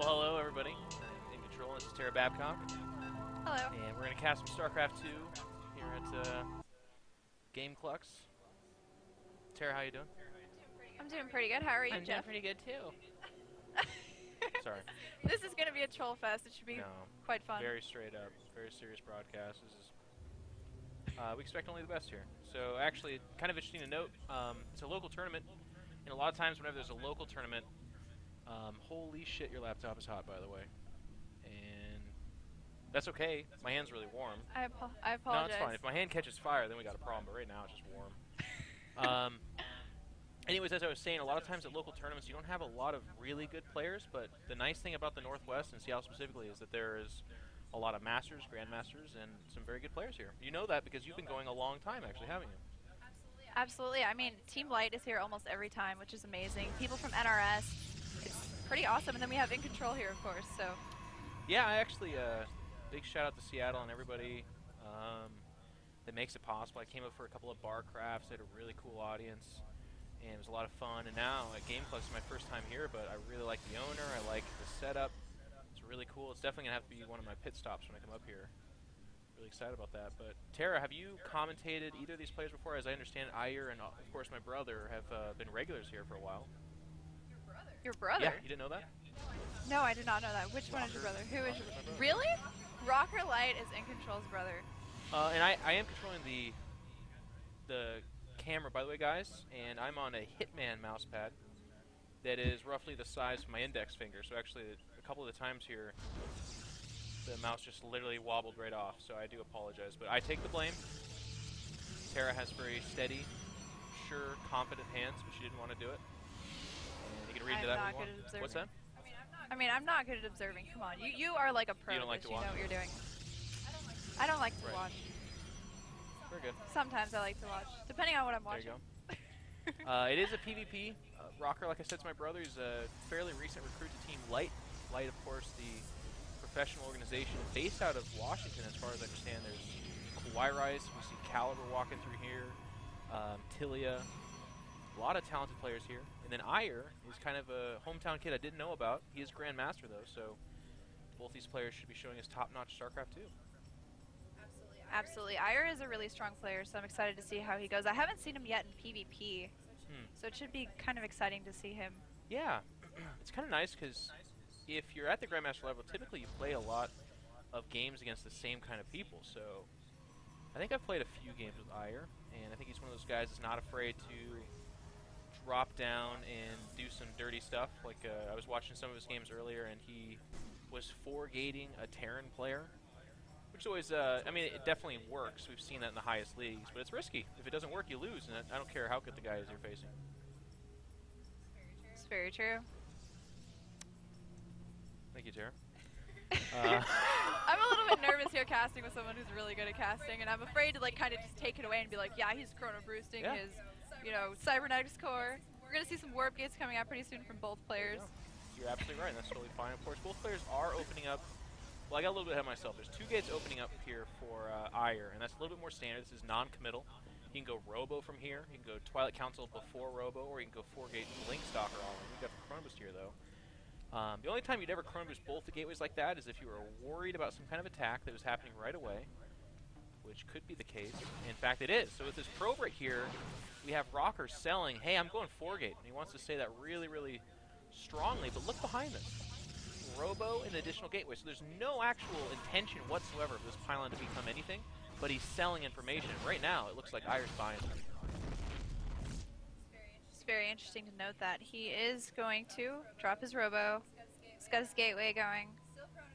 hello everybody. iNcontroL, this is Tara Babcock. Hello. And we're going to cast some StarCraft II here at Gameclucks. Tara, how you doing? I'm doing pretty good. How are you, I'm Geoff? doing pretty good too. Sorry. This is going to be a troll fest. It should be quite fun. Very straight up, very serious broadcast. This is we expect only the best here. So actually, kind of interesting to note, it's a local tournament, and a lot of times whenever there's a local tournament, holy shit, your laptop is hot, by the way. And that's okay. My hand's really warm. I apologize. No, it's fine. If my hand catches fire, then we got a problem. But right now, it's just warm. Anyways, as I was saying, a lot of times at local tournaments, you don't have a lot of really good players. But the nice thing about the Northwest and Seattle specifically is that there is a lot of masters, grandmasters, and some very good players here. You know that because you've been going a long time, actually, haven't you? Absolutely. I mean, Team Light is here almost every time, which is amazing. People from NRS, it's pretty awesome. And then we have iNcontroL here, of course. So. Yeah, I actually, big shout out to Seattle and everybody that makes it possible. I came up for a couple of bar crafts. I had a really cool audience, and it was a lot of fun. And now at Gameclucks, it's my first time here, but I really like the owner. I like the setup. It's really cool. It's definitely going to have to be one of my pit stops when I come up here. Really excited about that. But Tara, have you commentated either of these players before? As I understand, Iyer and of course my brother have been regulars here for a while. Your brother? Yeah, you didn't know that? No, I did not know that. Which one is your brother? Who is your brother? Really? Rocker Light is iNcontroL's brother. And I am controlling the camera, by the way, guys, and I'm on a Hitman mouse pad that is roughly the size of my index finger. So actually, a couple of the times here, the mouse just literally wobbled right off. So I do apologize, but I take the blame. Tara has very steady, sure, confident hands, but she didn't want to do it. And you can read into that when you want. What's that? I mean, I'm not good at observing. Come on, you are like a pro. You don't like to watch? You know what you're doing. I don't like to watch. Very good. Sometimes I like to watch, depending on what I'm watching. There you go. It is a PvP. Rocker, like I said, is my brother. He's a fairly recent recruit to Team Light. Light, of course, the professional organization based out of Washington, as far as I understand. There's Kawhi Rice. We see Caliber walking through here. Tilia. A lot of talented players here. And then Iyer is kind of a hometown kid I didn't know about. He is Grandmaster, though, so both these players should be showing us top-notch StarCraft II. Absolutely. Iyer is a really strong player, so I'm excited to see how he goes. I haven't seen him yet in PvP, so it should be kind of exciting to see him. Yeah. It's kind of nice because if you're at the Grandmaster level, typically you play a lot of games against the same kind of people. So I think I've played a few games with Iyer, and I think he's one of those guys that's not afraid to drop down and do some dirty stuff. Like I was watching some of his games earlier, and he was 4-gating a Terran player, which is always, I mean, it definitely works. We've seen that in the highest leagues, but it's risky. If it doesn't work, you lose, and I don't care how good the guy is you're facing. It's very true. Thank you, Tara. I'm a little bit nervous here casting with someone who's really good at casting, and I'm afraid to like kind of just take it away and be like, yeah, he's chrono boosting his, you know, cybernetics core. We're gonna see some warp gates coming out pretty soon from both players. You're absolutely right, and that's totally fine. Of course, both players are opening up. Well, I got a little bit ahead of myself. There's 2 gates opening up here for Iyer, and that's a little bit more standard. This is non-committal. You can go Robo from here. You can go Twilight Council before Robo, or you can go 4-gate Blink Stalker all in. You got the Chrono Boost here, though. The only time you'd ever Chrono Boost both the gateways like that is if you were worried about some kind of attack that was happening right away, which could be the case. In fact, it is. So with this probe right here, we have Rocker selling, hey, I'm going 4-gate. And he wants to say that really, really strongly, but look behind this. Robo and additional gateway. So there's no actual intention whatsoever of this pylon to become anything, but he's selling information. Right now, it looks like Iyer's buying it. It's very interesting to note that he is going to drop his Robo. He's got his gateway going.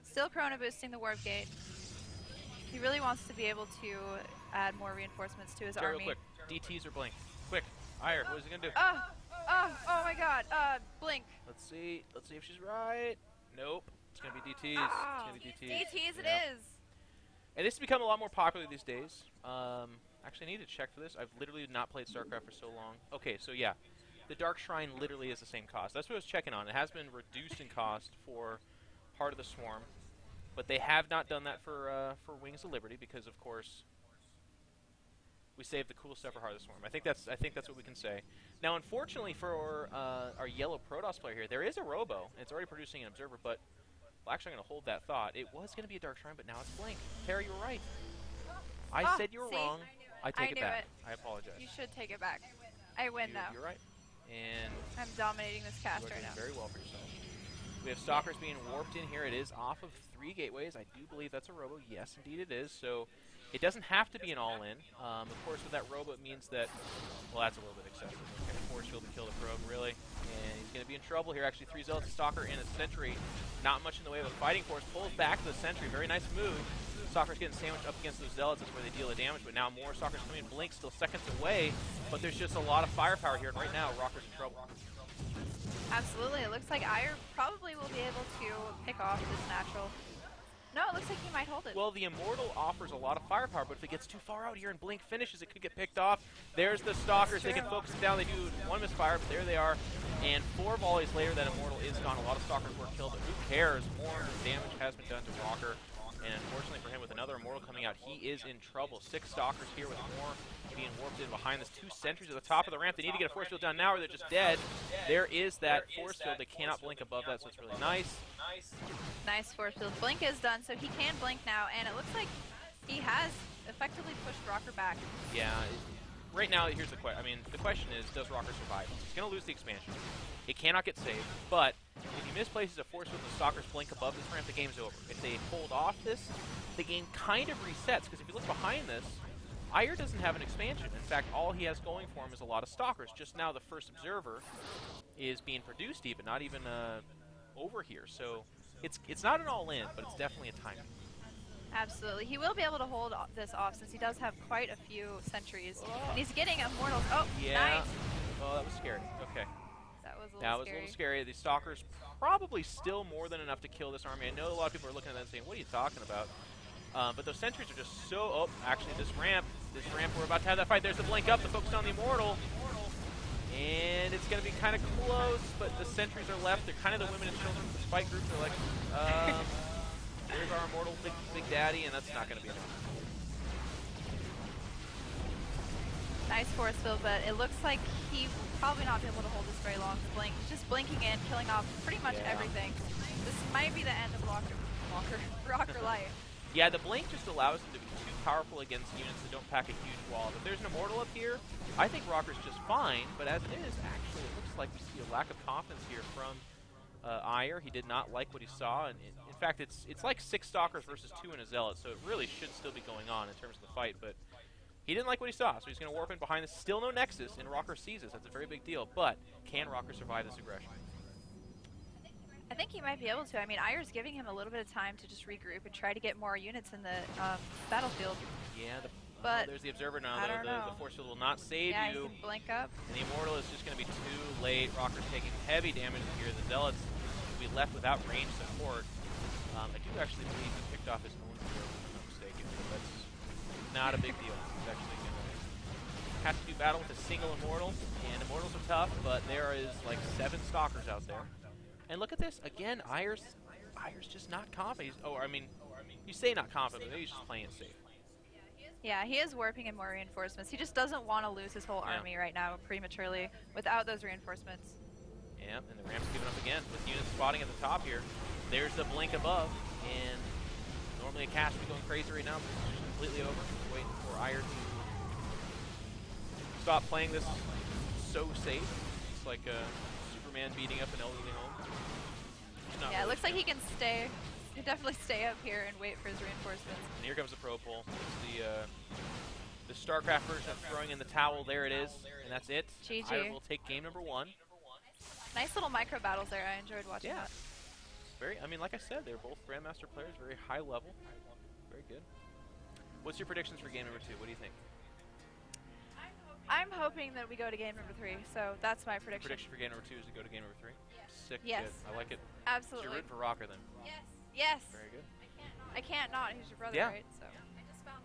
Still chrono boosting the warp gate. He really wants to be able to add more reinforcements to his army. Real quick, DTs or Blink? Quick, Iyer, what is he gonna do? Oh my God! Blink. Let's see if she's right. Nope. It's going to be DTs. It's going to be DTs. DTs it is. And this has become a lot more popular these days. Actually, I need to check for this. I've literally not played StarCraft for so long. Okay, so yeah. The Dark Shrine literally is the same cost. That's what I was checking on. It has been reduced in cost for Heart of the Swarm. But they have not done that for Wings of Liberty because, of course, we saved the cool stuff for Heart of the Swarm. I think that's what we can say. Now, unfortunately for our yellow Protoss player here, there is a Robo, and it's already producing an Observer, but Well, actually, I'm going to hold that thought. It was going to be a Dark Shrine, but now it's Blink. Terry, you're right. I said you were see? wrong. I take it knew back. it. I apologize. You should take it back. I win now. You're right. And I'm dominating this cast you are right doing now. very well for yourself. We have Stalkers being warped in here. It is off of 3 gateways. I do believe that's a robo. Yes, indeed it is. So it doesn't have to be an all-in. Of course, with that robo, it means that, well, that's a little bit excessive. Okay, force field to kill the probe, really. And he's going to be in trouble here. Actually, 3 Zealots, a Stalker, and a Sentry. Not much in the way of a fighting force. Pulls back to the Sentry. Very nice move. Stalker's getting sandwiched up against those Zealots. That's where they deal the damage. But now more Stalkers coming in. Blink still seconds away. But there's just a lot of firepower here. And right now, Rocker's in trouble. Absolutely. It looks like Ire probably will be able to pick off this natural. No, it looks like he might hold it. Well, the Immortal offers a lot of firepower, but if it gets too far out here and Blink finishes, it could get picked off. There's the Stalkers. They can focus it down. They do 1 misfire, but there they are. And 4 volleys later, that Immortal is gone. A lot of Stalkers were killed, but who cares? More damage has been done to Rocker. And unfortunately for him, with another Immortal coming out, he is in trouble. 6 Stalkers here with more being warped in behind this. 2 Sentries at the top of the ramp. They need to get a force field down now or they're just dead. There is that force field. They cannot blink above that, so it's really nice. Nice force field. Blink is done, so he can blink now, and it looks like he has effectively pushed Rocker back. Yeah. Right now, here's the question. I mean, the question is, does Rocker survive? He's going to lose the expansion. It cannot get saved, but if he misplaces a force field and the Stalkers blink above this ramp, the game's over. If they hold off this, the game kind of resets, because if you look behind this, Ire doesn't have an expansion. In fact, all he has going for him is a lot of Stalkers. Just now, the first Observer is being produced even, not even over here. So it's not an all-in, but it's definitely a timing. Absolutely. He will be able to hold this off since he does have quite a few sentries. And he's getting Immortals. Oh, yeah. Nice. Oh, that was scary. Okay. That was a little scary. That was a little scary. The Stalkers probably still more than enough to kill this army. I know a lot of people are looking at that and saying, what are you talking about? But those sentries are just so... Oh, actually, this ramp, we're about to have that fight. There's the blink up, the focus on the Immortal. And it's going to be kind of close, but the sentries are left. They're kind of the women and children of the fight group. They're like, there's our Immortal Big Daddy, and that's not going to be enough. Nice force field, but it looks like he will probably not be able to hold this very long. Blink. He's just blinking in, killing off pretty much everything. This might be the end of Rocker Light. Yeah, the blink just allows him to be too powerful against units that don't pack a huge wall. If there's an Immortal up here, I think Rocker's just fine, but as it is, actually, it looks like we see a lack of confidence here from Ire. He did not like what he saw, and in fact, it's like 6 Stalkers versus 2 in a Zealot, so it really should still be going on in terms of the fight, but he didn't like what he saw, so he's going to warp in behind this. Still no Nexus, and Rocker sees this. That's a very big deal, but can Rocker survive this aggression? I think he might be able to. I mean, Ire's giving him a little bit of time to just regroup and try to get more units in the battlefield. Yeah, but there's the Observer now. The force field will not save you. You can blink up. And the Immortal is just going to be too late. Rocker's taking heavy damage here. The Zealots will be left without range support. I do actually believe he picked off his own field, if I'm not mistaken, but that's not a big deal. He's actually going to have to do battle with a single Immortal, and Immortals are tough, but there is like 7 Stalkers out there. And look at this again. Ire's just not confident. You say not confident, but maybe he's just playing it safe. Yeah, he is warping in more reinforcements. He just doesn't want to lose his whole army right now prematurely without those reinforcements. Yeah, and the ramp's giving up again with units spotting at the top here. There's the blink above, and normally a cast would be going crazy right now, but it's just completely over. Waiting for Ire to stop playing this so safe. It's like Superman beating up an elderly home. Yeah, it looks like he can stay. He can definitely stay up here and wait for his reinforcements. And here comes the Pro Pole. It's the StarCraft version of throwing in the towel. There it is, and that's it. GG. Ire will take game number 1. Nice little micro battles there. I enjoyed watching that. Like I said, they're both Grandmaster players, very high level. Very good. What's your predictions for game number 2? What do you think? I'm hoping that we go to game number 3, so that's my prediction. Prediction for game number 2 is to go to game number 3? Sick. Yes. Good. I like it. Absolutely. So you're rooting for Rocker then? Yes. Very good. I can't not. He's your brother, right? So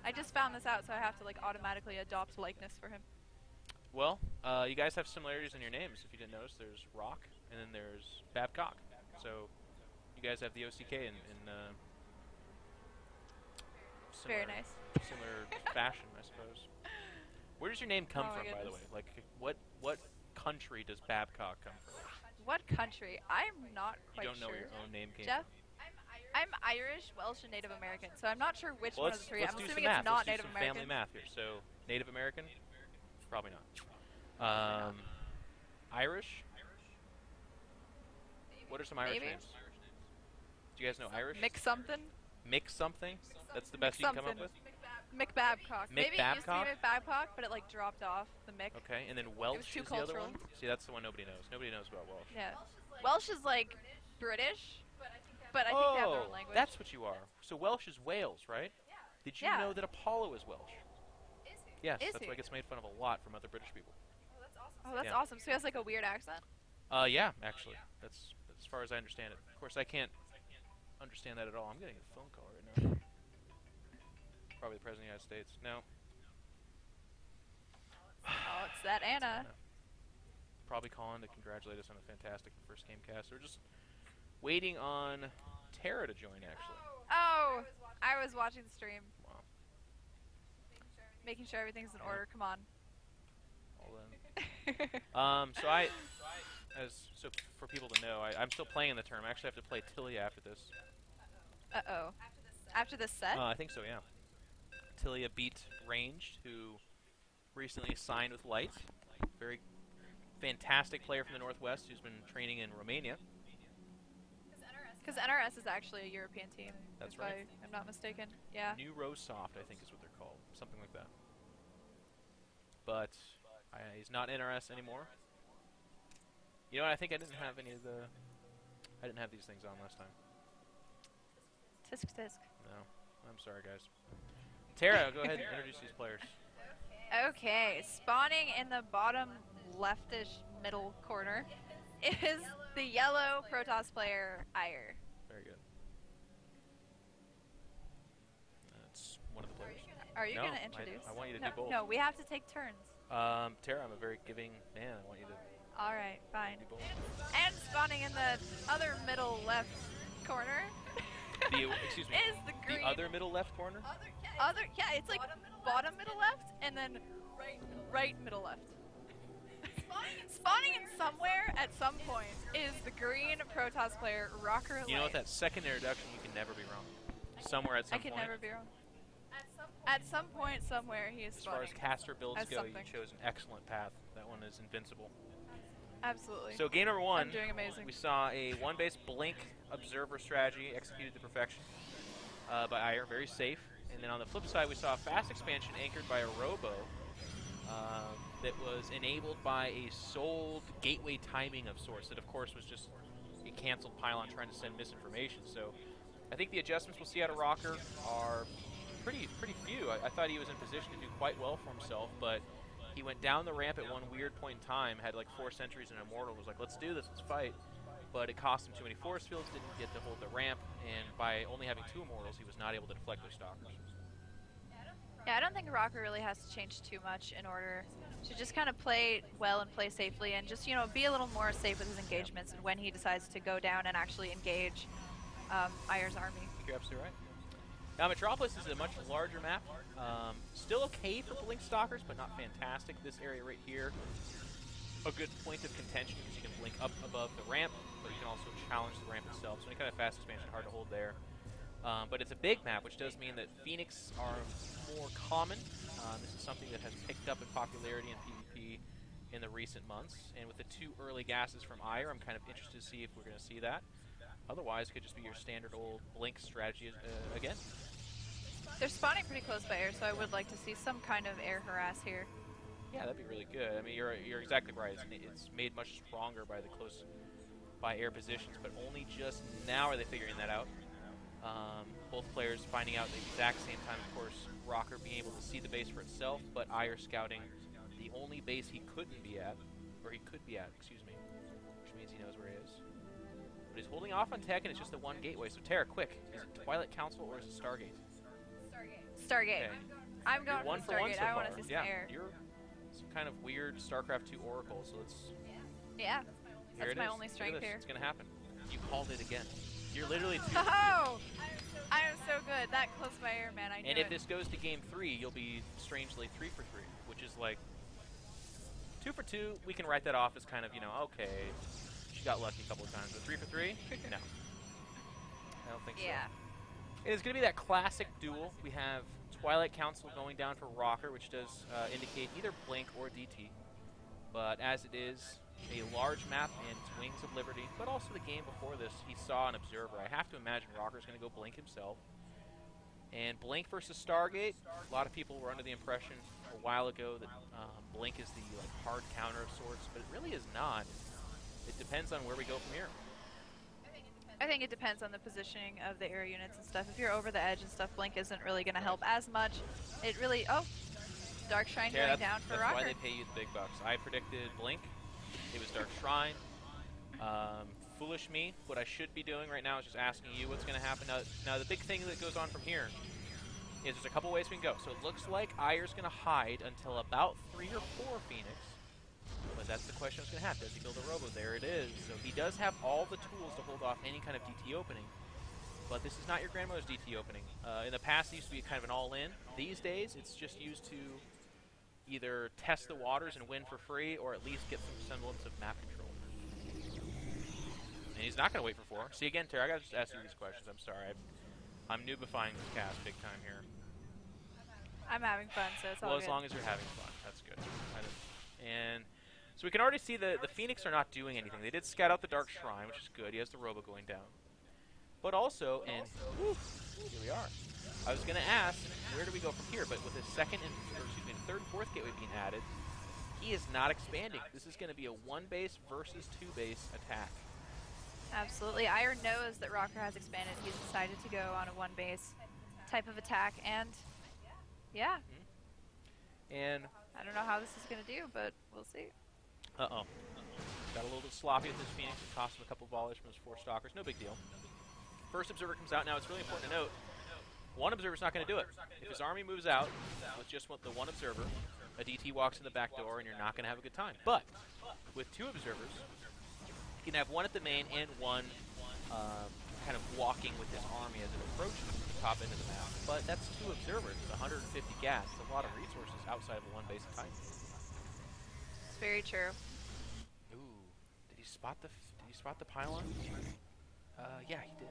I just found this out, so I have to like automatically adopt likeness for him. Well, you guys have similarities in your names. If you didn't notice, there's Rock, and then there's Babcock. So you guys have the OCK in very nice. Similar fashion, I suppose. Where does your name come from, by the way? Like, what country does Babcock come from? What country? I'm not quite sure. You don't know where your own name came Geoff? from? I'm Irish, Welsh, and Native American, so I'm not sure which Well, one of the three. let's I'm do assuming some it's math. not Let's do Native some American. family math here. So, Native American? Probably not. Irish? What are some Irish Maybe. names? Do you guys know Irish? Mix something. Mix something? That's the best you can come up with? McBabcock. Maybe it used to McBabcock? be McBabcock, but it like dropped off the Mick. Okay, and then Welsh too is the other cultural. one? See, that's the one nobody knows. Nobody knows about Welsh. Yeah. Welsh is like British, but I think they have their own language. That's what you are. So Welsh is Wales, right? Did you Yeah. know that Apollo is Welsh? Yes, Is that's he? why he gets made fun of a lot from other British people. Oh, that's Yeah. awesome. So he has like a weird accent. Yeah, actually. That's as far as I understand it. Of course, I can't understand that at all. I'm getting a phone call right now. Probably the President of the United States. No. Oh, it's that Anna. Probably calling to congratulate us on a fantastic first Gamecast. We're just waiting on Tara to join, actually. Oh, I was watching the stream. Wow. Making sure everything's in order. Come on. All then. So for people to know, I'm still playing in the tournament. I actually have to play Tilia after this. Uh-oh. After this set? I think so, yeah. Tilia beat Ranged, who recently signed with Light. Very fantastic player from the Northwest who's been training in Romania. Because NRS is actually a European team. That's if right. I'm not mistaken. Yeah. New Rose Soft, I think is what they're called. Something like that. But he's not NRS anymore. You know what? I think I didn't have any of the... I didn't have these things on last time. Tisk tisk. No. I'm sorry, guys. Tara, go ahead and introduce these players. Okay, spawning in the bottom leftish middle corner is the yellow Protoss player, Ire. Very good. That's one of the players. Are you No, going to introduce? I want you to no, do both. No, we have to take turns. Tara, I'm a very giving man. I want you to All right, fine. do both. And spawning in the other middle left corner Excuse me. is the green. The other middle left corner? Yeah, it's like bottom middle left and then right middle left. Spawning in somewhere at some point is the green Protoss player, Rocker You know, with Light. that second introduction, you can never be wrong. Somewhere at some I can point. never be wrong. At some point, somewhere, he is As far spawning. as caster builds As go, something. you chose an excellent path. That one is invincible. Absolutely. So game number one, I'm doing amazing. we saw a one-base blink observer strategy executed to perfection by Ire, very safe. And then on the flip side, we saw a fast expansion anchored by a robo that was enabled by a sold gateway timing of sorts that, of course, was just a canceled pylon trying to send misinformation. So I think the adjustments we'll see out of Rocker are pretty few. I thought he was in position to do quite well for himself, but he went down the ramp at one weird point in time, had like 4 sentries and an Immortal, was like, let's do this, let's fight. But it cost him too many force fields, didn't get to hold the ramp, and by only having 2 Immortals, he was not able to deflect those Stalkers. Yeah, I don't think Rocker really has to change too much in order to just kind of play well and play safely and just, you know, be a little more safe with his engagements and when he decides to go down and actually engage Ire's army. I think you're absolutely right. Now, Metropolis is a much larger map. Still okay for Blink Stalkers, but not fantastic. This area right here, a good point of contention because you can blink up above the ramp, but you can also challenge the ramp itself. So any kind of fast expansion, hard to hold there. But it's a big map, which does mean that Phoenix are more common. This is something that has picked up in popularity in PvP in the recent months. And with the 2 early gases from Ire, I'm kind of interested to see if we're going to see that. Otherwise, it could just be your standard old blink strategy again. They're spawning pretty close by air, so I would like to see some kind of air harass here. Yeah, that'd be really good. I mean, you're exactly right. It's made much stronger by the close by air positions, but only just now are they figuring that out. Both players finding out at the exact same time, of course, Rocker being able to see the base for itself, but Ire scouting the only base he couldn't be at, or he could be at, excuse me, which means he knows where he is. But he's holding off on tech, and it's just the one gateway. So Tara, quick, is it Twilight Council or is it Stargate? Stargate. Okay. I'm going You're one for for one Stargate. so I want far. to see some Yeah, air. you're some kind of weird StarCraft II Oracle, so let's... Yeah, Here that's it my is. only Look at strength this. here. It's going to happen. You called it again. You're literally 2 Oh! I am so good. That close by air, man. I knew And it. if this goes to game 3, you'll be strangely 3 for 3, which is like 2 for 2. We can write that off as kind of, you know, okay, she got lucky a couple of times, but 3 for 3, no. I don't think so. Yeah. It is going to be that classic duel. We have Twilight Council going down for Rocker, which does indicate either Blink or DT. But as it is a large map and it's Wings of Liberty, but also the game before this, he saw an Observer. I have to imagine Rocker's going to go Blink himself. And Blink versus Stargate, a lot of people were under the impression a while ago that Blink is the hard counter of sorts, but it really is not. It depends on where we go from here. I think it depends on the positioning of the air units and stuff. If you're over the edge and stuff, Blink isn't really going to help as much. It really... Oh! Dark Shrine going down for Rocker. That's why they pay you the big bucks. I predicted Blink. It was Dark Shrine. Foolish me. What I should be doing right now is just asking you what's going to happen. Now, the big thing that goes on from here is there's a couple ways we can go. So it looks like Ire's going to hide until about 3 or 4 Phoenix. But that's the question that's going to happen. Does he build a Robo? There it is. So he does have all the tools to hold off any kind of DT opening. But this is not your grandmother's DT opening. In the past, it used to be kind of an all-in. These days, it's just used to either test the waters and win for free, or at least get some semblance of map control. And he's not going to wait for 4. See, again, Tara, I got to just ask you these questions. I'm sorry. I'm noobifying this cast big time here. I'm having fun, so it's all good. Well, as long as you're having fun. That's good. And so we can already see the Phoenix are not doing anything. They did scout out the Dark Shrine, which is good. He has the Robo going down. But also, and whew, here we are. I was going to ask, where do we go from here? But with his third and fourth gateway being added, he is not expanding. This is going to be a 1-base versus 2-base attack. Absolutely. Ire knows that Rocker has expanded. He's decided to go on a 1-base type of attack, and yeah. And I don't know how this is going to do, but we'll see. Uh-oh. Got a little bit sloppy with his Phoenix. It cost him a couple volleys from his 4 Stalkers. No big deal. First Observer comes out. Now, it's really important to note, one Observer's not going to do it. If his army moves out with just the one Observer, a DT walks in the back door, and you're not going to have a good time. But with 2 Observers, you can have one at the main and one kind of walking with his army as it approaches the top end of the map. But that's 2 Observers. It's 150 gas. It's a lot of resources outside of a 1-base attack. It's very true. Ooh, did he spot the pylon? Yeah, he did.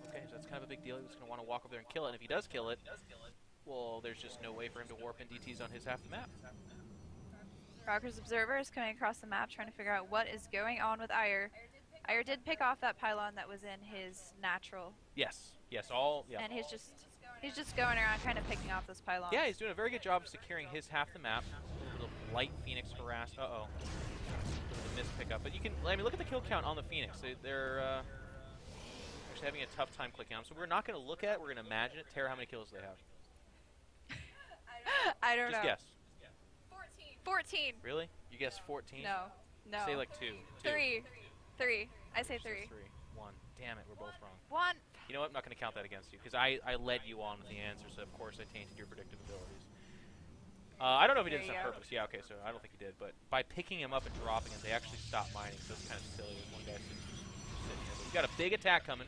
Okay, so that's kind of a big deal. He was going to want to walk over there and kill it. And if he does kill it, well, there's just no way for him to warp in DTs on his half the map. Rocker's Observer is coming across the map trying to figure out what is going on with Ire. Ire did pick off that pylon that was in his natural. Yes, yeah. And he's just going around kind of picking off those pylons. Yeah, he's doing a very good job of securing his half the map. A little light Phoenix harass. Uh-oh. A missed pickup. But you can, I mean, look at the kill count on the Phoenix. They're actually having a tough time clicking on them. So we're not going to look at it. We're going to imagine it. Tara, how many kills do they have? I don't know. Just guess. 14. Really? You guess 14? No. Say like 2. 3. I say 3. 3. 1. Damn it, we're both wrong. 1. You know what? I'm not going to count that against you because I led you on with the answer, so of course I tainted your predictive abilities. I don't know if he did this on purpose. Yeah, okay, so I don't think he did. But by picking him up and dropping him, they actually stopped mining, so it's kind of silly with one guy sitting here. But we've got a big attack coming.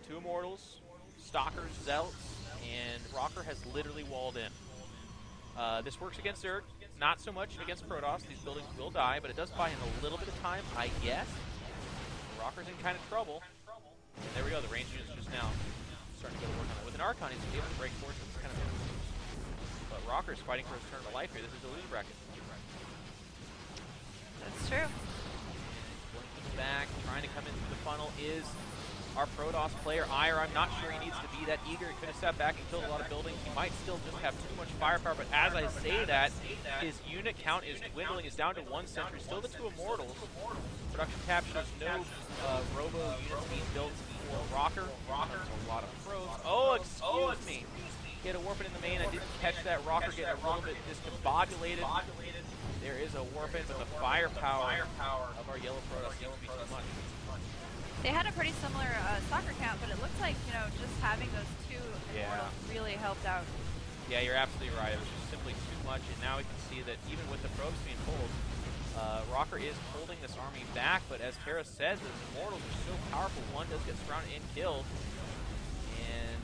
2 Immortals, Stalkers, Zealots, and Rocker has literally walled in. This works against Zerg, not so much against Protoss. These buildings will die, but it does buy him a little bit of time, I guess. Rocker's in kind of trouble. And there we go, the range unit's just now starting to go to work on it. With an Archon, he's able to break forces. It's kind of but Rocker's fighting for his turn of life here. This is a loser bracket. That's true. Blinking back, trying to come into the funnel is our Protoss player, Ire. I'm not sure he needs to be that eager. He could have stepped back and killed a lot of buildings. He might still just have too much firepower, but as I say that, his unit count is dwindling. It's down to 1 sentry. Still the 2 Immortals. Production tab shows no Robo units being built for Rocker. There's a lot of pros. Oh, excuse me. He had a warp in the main. I didn't catch that. Rocker getting a little bit discombobulated. There is a warp in, but the firepower of our yellow Protoss seems to be too much. They had a pretty similar soccer count, but it looks like, you know, just having those 2 Immortals really helped out. Yeah, you're absolutely right. It was just simply too much, and now we can see that even with the probes being pulled, Rocker is holding this army back, but as Tara says, those Immortals are so powerful. One does get surrounded and killed, and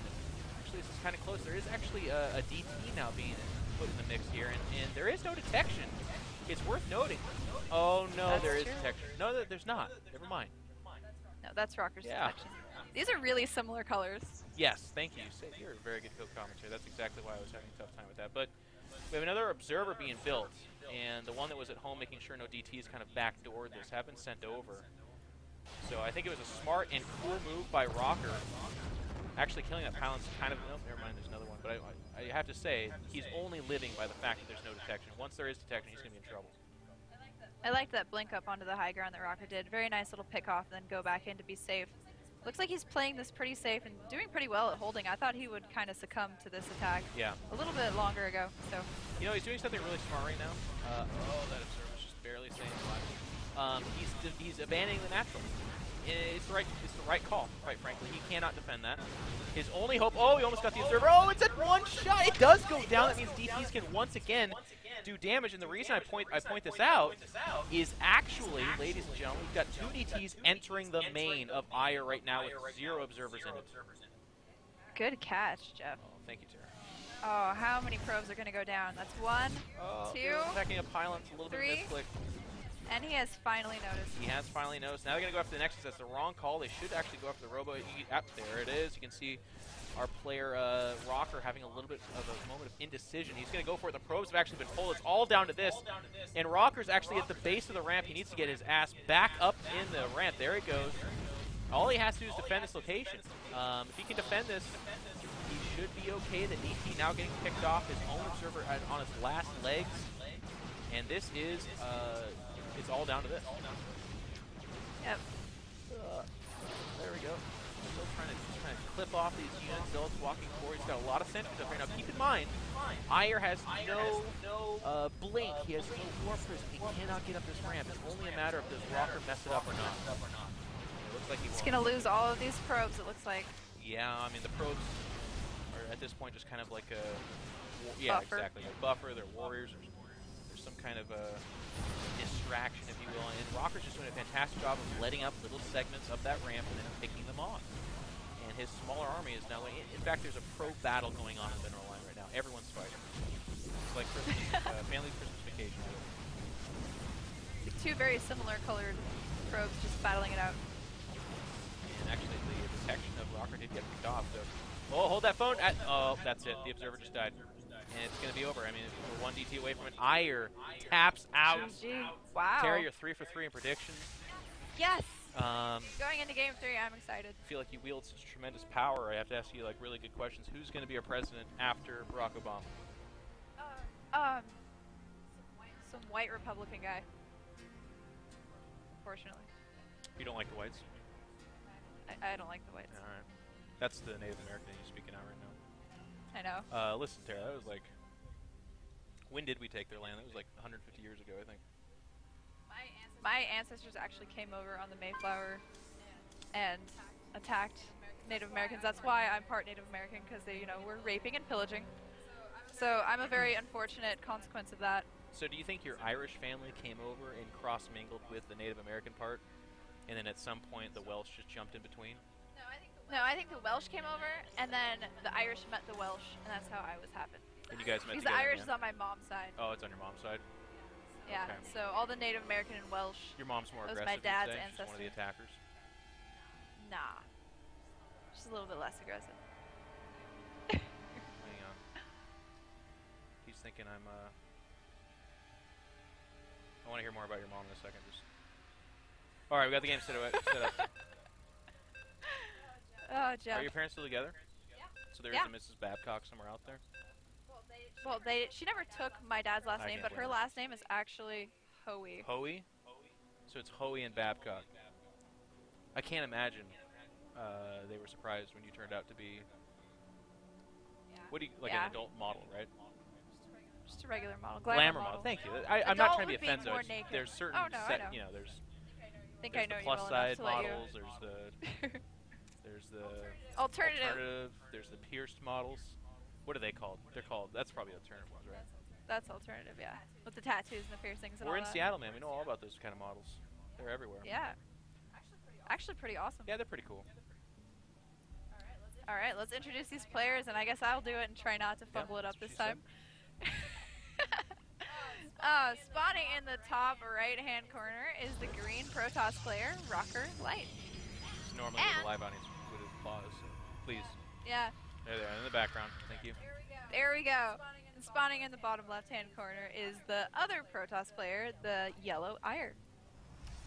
actually this is kind of close. There is actually a DT now being put in the mix here, and there is no detection. It's worth noting. Oh, no, there is detection. No, there's not. Never mind. No, that's Rocker's detection. These are really similar colors. Yes, thank you. You're a very good co-commentator. That's exactly why I was having a tough time with that. But we have another observer being built, and the one that was at home making sure no DTs kind of backdoored this have been sent over. So I think it was a smart and cool move by Rocker. Actually killing that pylon's kind of... No, never mind, there's another one. But I have to say, he's only living by the fact that there's no detection. Once there is detection, he's going to be in trouble. I liked that blink up onto the high ground that Rocker did. Very nice little pick off, and then go back in to be safe. Looks like he's playing this pretty safe and doing pretty well at holding. I thought he would kind of succumb to this attack a little bit longer ago. So you know, he's doing something really smart right now. Oh, that observer's just barely staying alive. He's abandoning the natural. It's the right call, quite frankly. He cannot defend that. His only hope... Oh, he almost got the observer. Oh, it's at one shot. It does go down. That means DTs can once again do damage. And the reason I point this out is actually, ladies and gentlemen, we've got 2 DTs entering the main of Ire right now with 0 observers in it. Good catch, Geoff. Oh, thank you, Tara. Oh, how many probes are going to go down? That's 1, 2, attacking a pylon. It's a little 3. bit misclick. And he has finally noticed. He has finally noticed. Now they're going to go after the Nexus. That's the wrong call. They should actually go after the Robo. There it is. You can see our player, Rocker, having a little bit of a moment of indecision. He's going to go for it. The probes have actually been pulled. It's all down to this. And Rocker's actually at the base of the ramp. He needs to get his ass back up in the ramp. There it goes. All he has to do is defend this location. If he can defend this, he should be okay. The DT now getting picked off. His own observer on his last legs. And this is... it's all down to this. Yep. There we go. Still trying to clip off these units. Zilt's walking forward. He's got a lot of sentries up right now. Keep in mind, Ire has no blink. He has no warp prism. He cannot get up this ramp. It's only a matter of does Rocker mess it up or not. It looks like he's going to lose all of these probes, it looks like. Yeah, I mean, the probes are at this point just kind of like a... Buffer. Exactly. They're buffer, they're warriors, there's some kind of a distraction, if you will. And Rocker's just doing a fantastic job of letting up little segments of that ramp and then picking them off. And his smaller army is now... In fact, there's a pro battle going on in Mineral Line right now. Everyone's fighting. It's like Christmas, family Christmas vacation. Like 2 very similar colored probes just battling it out. And actually, the detection of Rocker did get picked off. So, oh, hold that phone. Oh, that's it. The observer just died. And it's going to be over. I mean, we're 1 DT away from it. Ire taps out. GG. Wow. Terry, you're 3 for 3 in predictions. Yes. Going into Game 3, I'm excited. I feel like you wield such tremendous power. I have to ask you like really good questions. Who's going to be our president after Barack Obama? Some white Republican guy. Unfortunately. You don't like the whites? I don't like the whites. All right. That's the Native American you're speaking out right now. I know. Listen, Tara, that was like... When did we take their land? That was like 150 years ago, I think. My ancestors actually came over on the Mayflower and attacked Native Americans. That's why I'm part Native American, because they, were raping and pillaging. So I'm a very unfortunate consequence of that. So do you think your Irish family came over and cross-mingled with the Native American part, and then at some point the Welsh just jumped in between? No, I think the Welsh came over, and then the Irish met the Welsh, and that's how I was happened. And you guys met because together, the Irish yeah? is on my mom's side. Oh, it's on your mom's side? Yeah, okay. So all the Native American and Welsh. Your mom's more aggressive, my dad's you'd say? ancestor. She's one of the attackers? Nah. She's a little bit less aggressive. Hang on. He's thinking I want to hear more about your mom in a second. Alright, we got the game set up. Oh, Geoff. Are your parents still together? Yeah. So there is a Mrs. Babcock somewhere out there? Well, she never took my dad's last name, but her last name is actually Hoey. Hoey? So it's Hoey and Babcock. I can't imagine they were surprised when you turned out to be... What do you... Like an adult model, right? Just a regular model. Glamour model. Thank you. I'm not trying to be offensive. There's certain there's the plus side models, there's the alternative, there's the pierced models. What are they called? That's probably alternative ones, right? That's alternative, yeah. With the tattoos and the piercings and all We're in that. Seattle, man. We know all about those kind of models. They're everywhere. Yeah. Actually pretty awesome. Yeah, they're pretty cool. All right, let's introduce these players, and I guess I'll do it and try not to fumble it up this time. Spawning in the top right-hand corner is the green Protoss player, Rocker Light. Normally the live audience would have applause, so please. Yeah. There they are in the background. Thank you. There we go. And spawning in the bottom left-hand corner is the other Protoss player, the yellow Ire.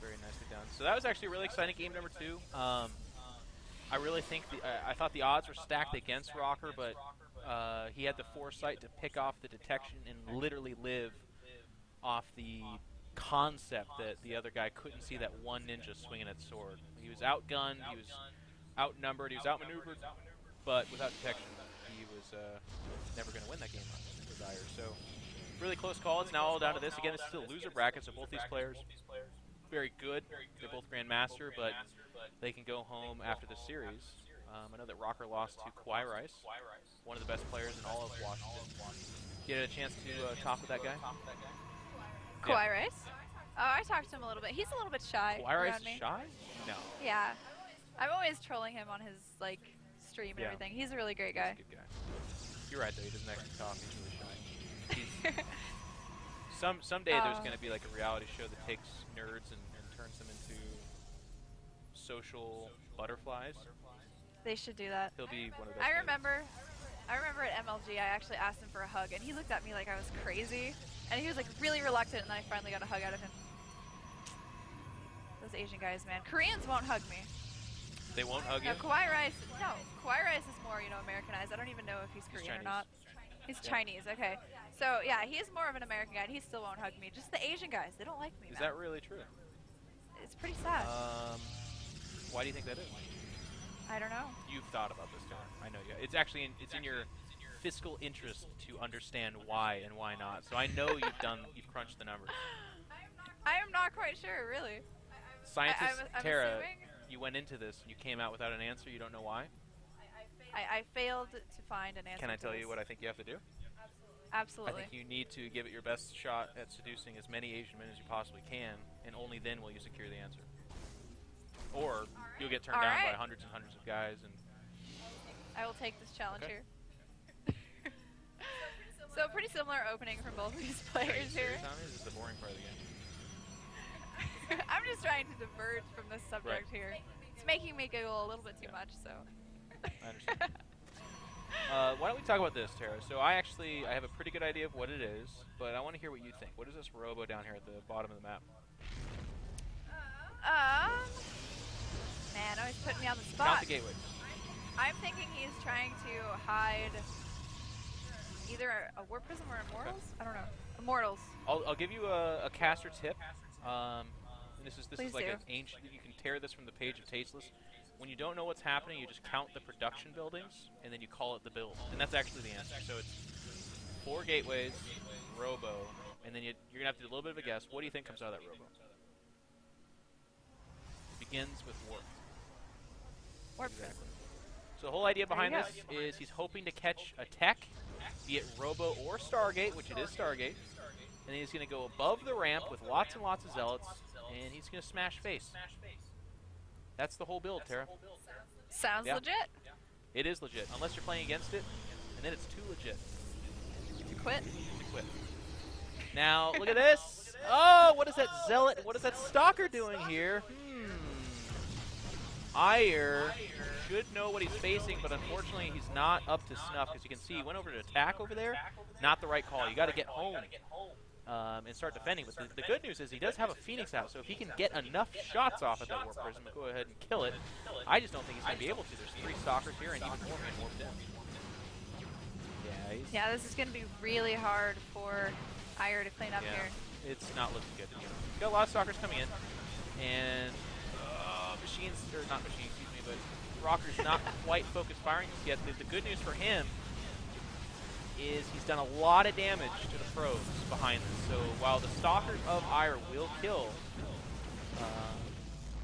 Very nicely done. So that was actually a really exciting game number 2. I really think I thought the odds were stacked against Rocker, but he had the foresight to pick off the detection and literally live off the concept that the other guy couldn't see that one ninja swinging its sword. He was outgunned, he was outnumbered, he was outmaneuvered, but without detection, he was never going to win that game with Ire. So really close call. It's now all down to this. Again, it's still loser brackets, so both these players very good. They're both Grandmaster, but they can go home after the series. I know that Rocker lost to Kwai Rice, one of the best players in all of Washington. Get a chance to talk with that guy? Kwai Rice? Oh, I talked to him a little bit. He's a little bit shy. Kwai Rice around me. is shy? No. Yeah. I'm always trolling him on his like stream and everything. He's a really great guy. He's a good guy. You're right, though. He doesn't actually talk. He's really shy. Someday there's going to be like a reality show that takes nerds and turns them into social butterflies. They should do that. He'll be one of those. I remember at MLG, I actually asked him for a hug, and he looked at me like I was crazy, and he was like really reluctant, and then I finally got a hug out of him. Those Asian guys, man. Koreans won't hug me. They won't hug you? Kwai Rice is more, Americanized. I don't even know if he's Korean or not. He's Chinese, okay. So, yeah, he's more of an American guy, and he still won't hug me. Just the Asian guys, they don't like me, Is that really true? It's pretty sad. Why do you think that is? I don't know. You've thought about this, John. I know you. It's actually it's in your fiscal interest to understand why and why not. So I know you've crunched the numbers. I am not quite sure, really. Scientist I'm Tara, assuming? you went into this and you came out without an answer. You don't know why? I failed to find an answer. Can I to tell this. you what I think you have to do? Absolutely. I think you need to give it your best shot at seducing as many Asian men as you possibly can, and only then will you secure the answer. Or you'll get turned down by hundreds and hundreds of guys. And I will take this challenge here. So pretty similar opening from both of these players here. This is the boring part of the game. I'm just trying to diverge from this subject here. It's making me giggle a little bit too much, so. I understand. Why don't we talk about this, Tara? So I have a pretty good idea of what it is, but I want to hear what you think. What is this robo down here at the bottom of the map? Man, always putting me on the spot. Count the gateways. I'm thinking he's trying to hide either a Warp Prism or Immortals? I don't know. Immortals. I'll give you a caster tip. This is like an ancient. You can tear this from the page of Tasteless. When you don't know what's happening, you just count the production buildings, and then you call it the build. And that's actually the answer. So it's 4 gateways, robo, and then you're going to have to do a little bit of a guess. What do you think comes out of that robo? It begins with warp. Warp Exactly. So the whole idea behind this is he's hoping to catch a tech, be it robo or Stargate, which it is Stargate, and then he's going to go above the ramp with lots and lots of zealots, and he's going to smash face. That's the whole build, Tara. Sounds legit. It is legit, unless you're playing against it, and then it's too legit. To quit? To quit. Now, look at this. Oh, what is that zealot? What is that stalker doing here? Ire should know what he's facing, but unfortunately he's not up to snuff. As you can see, he went over to attack over there. Not the right call. You got to get home and start defending. But the good news is he does have a Phoenix out, so if he can get enough shots off at that Warp Prism, go ahead and kill it. I just don't think he's going to be able to. There's 3 stalkers here and even more being warped in. Yeah, this is going to be really hard for Ire to clean up here. It's not looking good. You've got a lot of stalkers coming in, and machines, or not machines, excuse me, but Rocker's not quite focused firing yet. The good news for him is he's done a lot of damage to the pros behind this. So while the stalkers of Ire will kill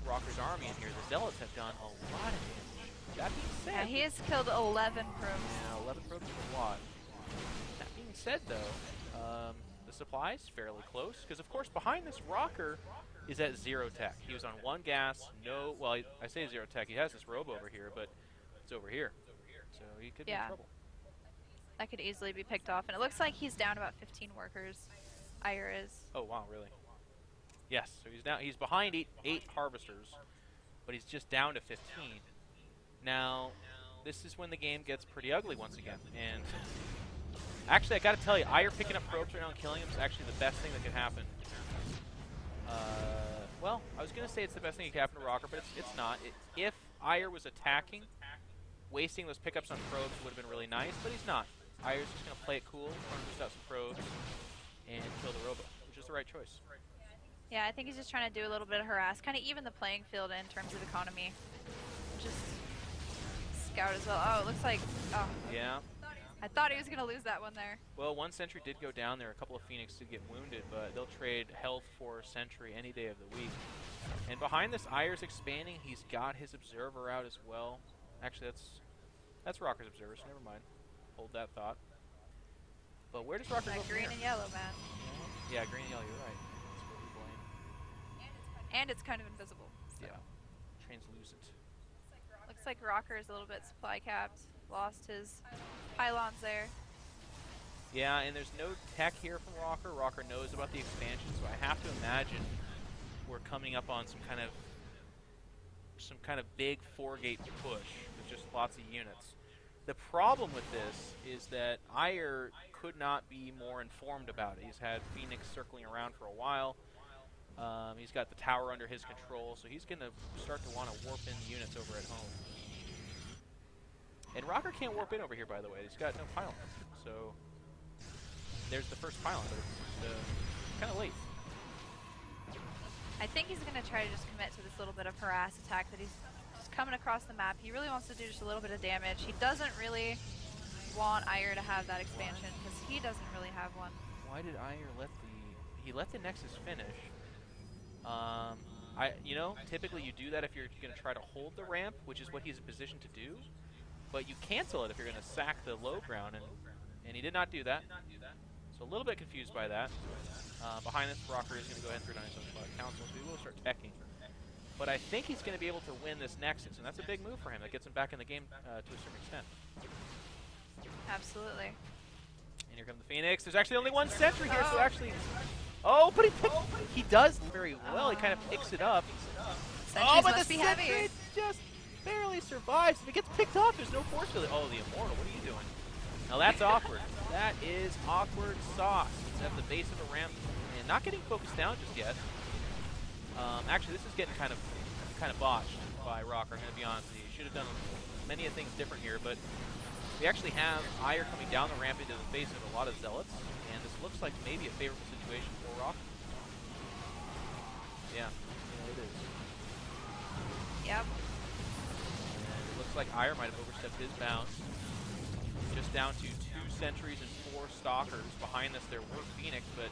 Rocker's army in here, the zealots have done a lot of damage. That being said, yeah, he has killed 11 probes. Yeah, 11 probes is a lot. That being said, though, the supply is fairly close, because of course behind this Rocker is at 0 tech. He was on 1 gas, no, well, I say 0 tech, he has this robe over here, but it's over here. So he could be in trouble. That could easily be picked off, and it looks like he's down about 15 workers. Ire is. Oh wow, really? Yes. So he's behind eight harvesters, but he's just down to 15. Now, this is when the game gets pretty ugly once again. And actually, I got to tell you, Ire picking up probes right now and killing him is actually the best thing that could happen. Well, I was going to say it's the best thing that could happen to Rocker, but it's not. If Ire was attacking, wasting those pickups on probes would have been really nice, but he's not. Ire's just going to play it cool, boost out some probes, and kill the Robo, which is the right choice. Yeah, I think he's just trying to do a little bit of harass, kind of even the playing field in terms of economy. Just scout as well. Oh, it looks like... Oh. Yeah. I thought he was going to lose that one there. Well, one sentry did go down there. A couple of Phoenix did get wounded, but they'll trade health for sentry any day of the week. And behind this, Ire's expanding. He's got his observer out as well. Actually, that's Rocker's observer, so never mind. Hold that thought. But where does Rocker go from green here? and yellow, man. Yeah, green and yellow, you're right. That's what we blame. And it's kind of invisible. So. Yeah. Translucent. Looks like Rocker is a little bit supply capped. Lost his pylons there. Yeah, and there's no tech here from Rocker. Rocker knows about the expansion, so I have to imagine we're coming up on some kind of big 4-gate push with just lots of units. The problem with this is that Ire could not be more informed about it. He's had Phoenix circling around for a while. He's got the tower under his control, so he's going to start to want to warp in the units over at home. And Rocker can't warp in over here, by the way. He's got no pylon. So there's the first pylon, but it's kind of late. I think he's going to try to just commit to this little bit of harass attack that he's just coming across the map. He really wants to do just a little bit of damage. He doesn't really want Ire to have that expansion because he doesn't really have one. Why did Ire let the Nexus finish? You know, typically you do that if you're going to try to hold the ramp, which is what he's in position to do. But you cancel it if you're going to sack the low ground, and he did not do that. So a little bit confused by that. Behind this, Rocker is going to go ahead and throw down his own council, so he will start teching. But I think he's going to be able to win this Nexus, and that's a big move for him. That gets him back in the game to a certain extent. Absolutely. And here comes the Phoenix. There's actually only one sentry here, so actually... Oh, but he does very well. He kind of picks it up. Sentries but must the be sentry heavy. just barely survives. If it gets picked up, there's no force field. Oh, the Immortal, what are you doing? Now that's awkward. That is awkward sauce. It's at the base of a ramp and not getting focused down just yet. Actually, this is getting kind of botched by Rocker. I'm going to be honest with you. He should have done many things different here, but we actually have Ire coming down the ramp into the face of a lot of Zealots, and this looks like maybe a favorable situation for Rocker. Yeah, it is. Yep. And it looks like Ire might have overstepped his bounds. Just down to 2 sentries and 4 stalkers. Behind this, there were Phoenix, but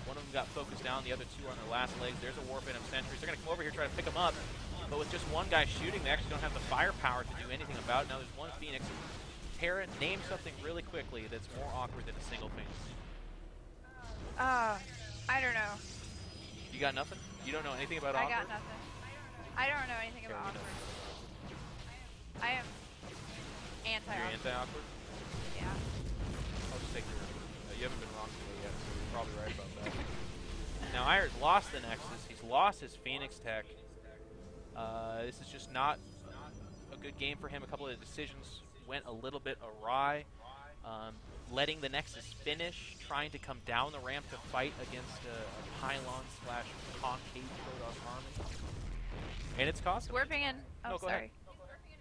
one of them got focused down. The other 2 are on their last legs. There's a warp in of sentries. They're going to come over here, try to pick them up. But with just one guy shooting, they actually don't have the firepower to do anything about it. Now there's one Phoenix. Terra, name something really quickly that's more awkward than a single Phoenix. I don't know. You got nothing? You don't know anything about awkward? I got nothing. I don't know anything about awkward. I am anti-awkward. You're anti-awkward? Yeah. I'll just take your you haven't been wrong today yet, so you're probably right about that. Now, Ire's lost the Nexus. He's lost his Phoenix tech. This is just not a good game for him. A couple of decisions went a little bit awry. Letting the Nexus finish, trying to come down the ramp to fight against a pylon/concave Protoss army. And it's costing. Warping in. Oh, no, go sorry. ahead.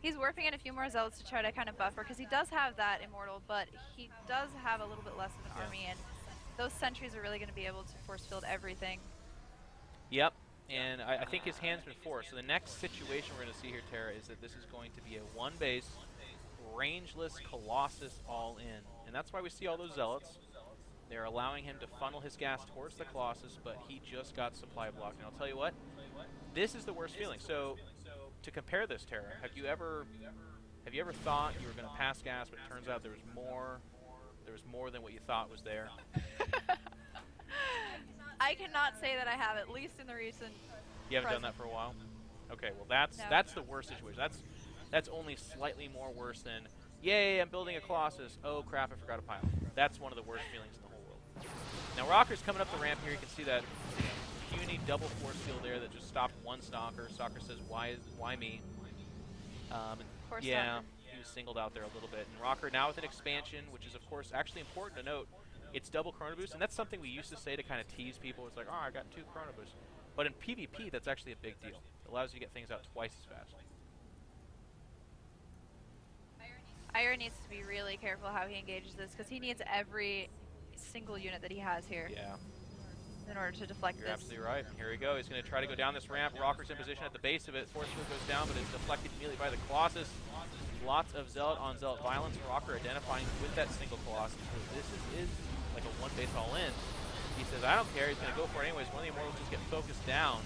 He's warping in a few more Zealots to try to kind of buffer, because he does have that Immortal, but he does have a little bit less of an army, and those sentries are really going to be able to force field everything. Yep, and I think his hand's been forced. So the next situation we're going to see here, Terra, is that this is going to be a one-base, rangeless Colossus all in. And that's why we see all those Zealots. They're allowing him to funnel his gas towards the Colossus, but he just got supply blocked. And I'll tell you what, this is the worst feeling. So to compare this, Terra, have you ever thought you were going to pass gas, but it turns out there was more than what you thought was there? I cannot say that I have, at least in the recent. You haven't done that for a while? Okay, well that's the worst situation. That's only slightly more worse than, yay, I'm building a Colossus. Oh crap, I forgot a pile. That's one of the worst feelings in the whole world. Now Rocker's coming up the ramp here. You can see that puny double force field there that just stopped one Stalker. Stalker says, why me? Poor Yeah, Stalker. he was singled out there a little bit. And Rocker now with an expansion, which is, of course, actually important to note. It's double Chrono Boost, and that's something we used to say to kind of tease people. It's like, oh, I got 2 Chrono Boosts. But in PvP, that's actually a big deal. It allows you to get things out twice as fast. Ire needs to be really careful how he engages this, because he needs every single unit that he has here. Yeah. In order to deflect You're this. absolutely right. Here we go. He's going to try to go down this ramp. Rocker's in position at the base of it. Force field goes down, but it's deflected immediately by the Colossus. Lots of Zealot on Zealot violence. Rocker identifying with that single Colossus. This is like a one base all in. He says, I don't care. He's going to go for it anyways. One of the Immortals just get focused down.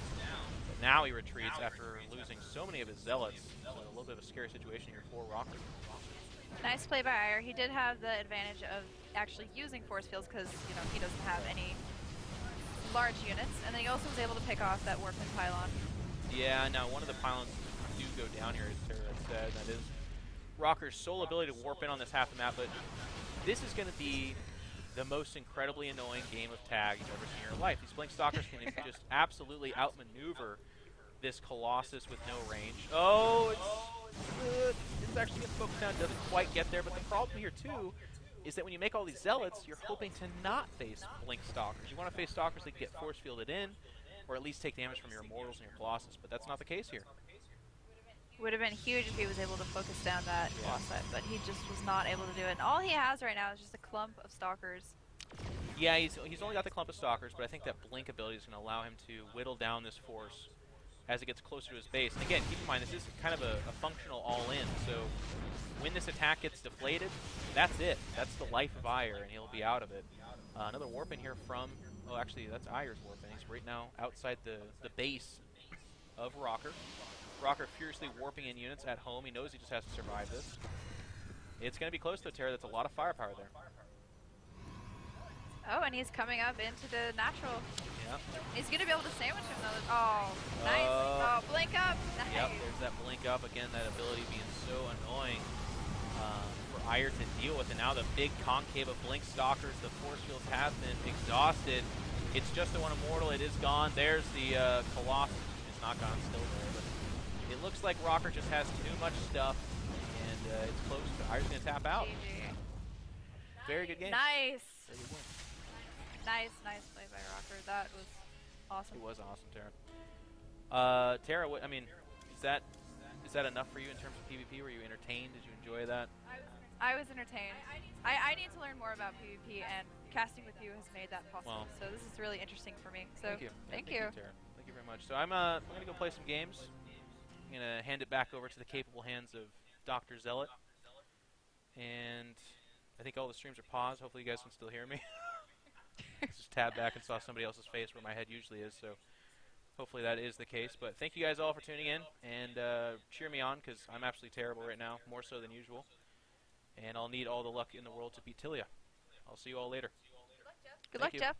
But now he retreats after losing so many of his Zealots. So a little bit of a scary situation here for Rocker. Nice play by Ire. He did have the advantage of actually using force fields because, you know, he doesn't have any large units. And then he also was able to pick off that Warpman pylon. Yeah, now one of the pylons do go down here, as Tara said. That is Rocker's sole ability to warp in on this half the map. But this is going to be the most incredibly annoying game of tag you've ever seen in your life. These Blink Stalkers can just absolutely outmaneuver this Colossus with no range. Oh, it's actually getting focused down. Doesn't quite get there. But the problem here, too, is that when you make all these Zealots, you're hoping to not face Blink Stalkers. You want to face Stalkers that get force fielded in, or at least take damage from your Immortals and your Colossus. But that's not the case here. Would have been huge if he was able to focus down that Colossus, but he just was not able to do it. And all he has right now is just a clump of Stalkers. Yeah, he's only got the clump of Stalkers, but I think that Blink ability is going to allow him to whittle down this force as it gets closer to his base. And again, keep in mind, this is kind of a functional all-in, so when this attack gets deflated, that's it. That's the life of Ire, and he'll be out of it. Another warp in here from, oh, actually, that's Ire's warp in. He's right now outside the base of Rocker. Rocker furiously warping in units at home. He knows he just has to survive this. It's going to be close, though, Tara. That's a lot of firepower there. Oh, and he's coming up into the natural. Yeah. He's going to be able to sandwich him, though. Oh, nice. Oh, blink up. Nice. Yep, there's that blink up. Again, that ability being so annoying for Ire to deal with. And now the big concave of Blink Stalkers. The force fields have been exhausted. It's just the one Immortal. It is gone. There's the Colossus. It's not gone. Still there. But it looks like Rocker just has too much stuff. And it's close. Ire's going to tap out. GG. Very good game. Nice. Very good game. Nice play by Rocker. That was awesome. It was awesome, Tara. Tara, I mean, is that enough for you in terms of PvP? Were you entertained? Did you enjoy that? I was entertained. I need to learn more about PvP, and casting with you has made that possible. Well, so this is really interesting for me. So thank you. Thank you. Tara. Thank you very much. So I'm going to go play some games. I'm going to hand it back over to the capable hands of Dr. Zealot. And I think all the streams are paused. Hopefully you guys can still hear me. Just tabbed back and saw somebody else's face where my head usually is, so hopefully that is the case. But thank you guys all for tuning in, and cheer me on, because I'm absolutely terrible right now, more so than usual. And I'll need all the luck in the world to beat Tilia. I'll see you all later. Good luck, Geoff.